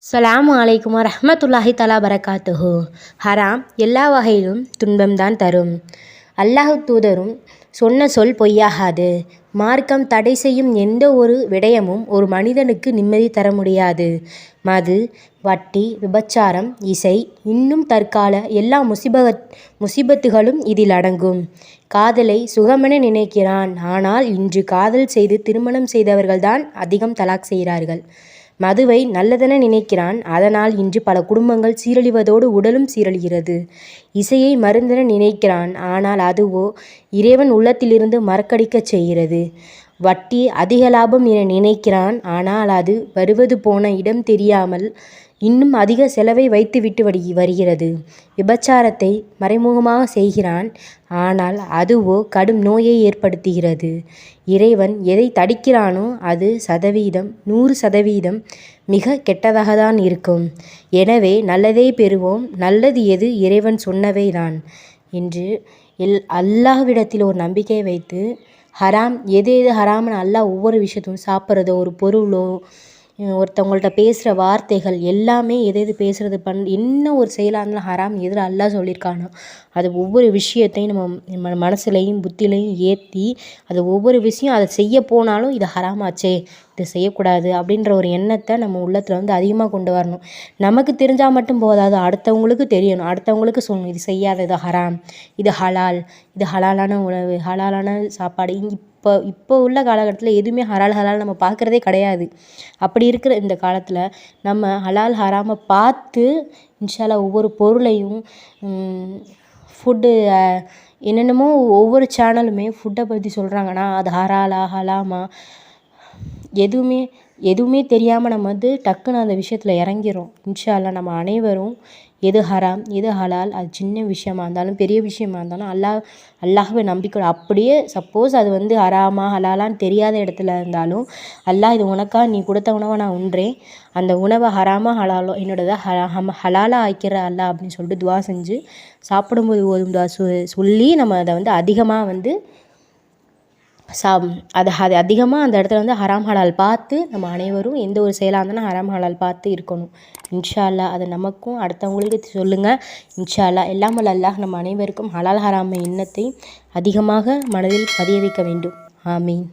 அஸ்ஸலாமு அலைக்கும் வரஹ்மத்துல்லாஹி தஆலா பரகாத்துஹு. ஹராம் எல்லா வகையிலும் துன்பம்தான் தரும். அல்லாஹ் தூதரும் சொன்ன சொல் பொய்யாகாது. மார்க்கம் தடை செய்யும் எந்த ஒரு விடயமும் ஒரு மனிதனுக்கு நிம்மதி தர முடியாது. மது, வட்டி, விபச்சாரம், இசை, இன்னும் தற்கால எல்லா முசிபத்துகளும் இதில் அடங்கும். காதலை சுகமென நினைக்கிறான். ஆனால் இன்று காதல் செய்து திருமணம் செய்தவர்கள்தான் அதிகம் தலாக் செய்கிறார்கள். மதுவை நல்லதென நினைக்கிறான். அதனால் இன்று பல குடும்பங்கள் சீரழிவதோடு உடலும் சீரழிகிறது. இசையை மருந்தென நினைக்கிறான். ஆனால் அதுவோ இறைவன் உள்ளத்திலிருந்து மறக்கடிக்கச் செய்கிறது. வட்டி அதிக லாபம் என நினைக்கிறான். ஆனால் அது வருவது போன இடம் தெரியாமல் இன்னும் அதிக செலவை வைத்துவிட்டு வருகிறது. விபச்சாரத்தை மறைமுகமாக செய்கிறான். ஆனால் அதுவோ கடும் நோயை ஏற்படுத்துகிறது. இறைவன் எதை தடுக்கிறானோ அது 100% மிக கெட்டதாகத்தான் இருக்கும். எனவே நல்லதே பெறுவோம். நல்லது எது? இறைவன் சொன்னவை தான் என்று அல்லாஹ்விடத்தில் ஒரு நம்பிக்கை வைத்து ஹராம் எது ஹராம்னு அல்லாஹ் ஒவ்வொரு விஷயத்தையும் சாப்பிட்றதோ, ஒரு பொருளோ, ஒருத்தவங்கள்ட்ட பேசுகிற வார்த்தைகள் எல்லாமே எது பேசுகிறது என்ன ஒரு செயலாக இருந்தாலும் ஹராம் எதில் அல்லாஹ் சொல்லியிருக்கானோ அது ஒவ்வொரு விஷயத்தையும் நம்ம மனசுலையும் புத்திலையும் ஏற்றி அது ஒவ்வொரு விஷயம் அதை செய்ய போனாலும் இது ஹராமாச்சே, இதை செய்யக்கூடாது அப்படின்ற ஒரு எண்ணத்தை நம்ம உள்ளத்தில் அதிகமாக கொண்டு வரணும். நமக்கு தெரிஞ்சால் மட்டும் போதாது, அடுத்தவங்களுக்கு தெரியணும். அடுத்தவங்களுக்கு சொல்லணும், இது செய்யாத, இது ஹராம், இது ஹலால், இது ஹலாலான உணவு, ஹலாலான சாப்பாடு. இப்போ உள்ள காலகட்டத்தில் எதுவுமே ஹலால் நம்ம பார்க்குறதே கிடையாது. அப்படி இருக்கிற இந்த காலத்தில் நம்ம ஹலால் ஹராமை பார்த்து இன்ஷா அல்லாஹ் ஒவ்வொரு பொருளையும் ஃபுட்டு என்னென்னமோ ஒவ்வொரு சேனலுமே ஃபுட்டை பற்றி சொல்கிறாங்கன்னா அது ஹலாலா ஹலாமா எதுவுமே தெரியாமல் நம்ம டக்குன்னு அந்த விஷயத்தில் இறங்கிறோம். இன்ஷா அல்லாஹ் நம்ம அனைவரும் எது ஹராம் எது ஹலால், அது சின்ன விஷயமா இருந்தாலும் பெரிய விஷயமா இருந்தாலும் அல்லாஹ்வை நம்பிக்கை அப்படியே சப்போஸ் அது ஹராமா ஹலாலான்னு தெரியாத இடத்துல இருந்தாலும் அல்லாஹ் இது உனக்கா நீ கொடுத்த உணவை நான் உண்றேன், அந்த உணவை ஹராமா ஹலாலோ என்னோடதை ஹலாலாக ஆக்கிற அல்லாஹ் அப்படின்னு சொல்லிட்டு துவா செஞ்சு சாப்பிடும்போது ஓதும் துவா சொல்லி நம்ம அதை அதிகமாக அது அதிகமாக அந்த இடத்துல ஹராம் ஹலால் பார்த்து நம்ம அனைவரும் எந்த ஒரு செயலாக இருந்தாலும் ஹராம் ஹலால் பார்த்து இருக்கணும். இன்ஷா அல்லாஹ் அதை நமக்கும் அடுத்தவங்களுக்கு சொல்லுங்கள். இன்ஷா அல்லாஹ் எல்லாம் வல்ல அல்லாஹ் நம்ம அனைவருக்கும் ஹலால் ஹராம் எண்ணத்தை அதிகமாக மனதில் பதிய வைக்க வேண்டும். ஆமீன்.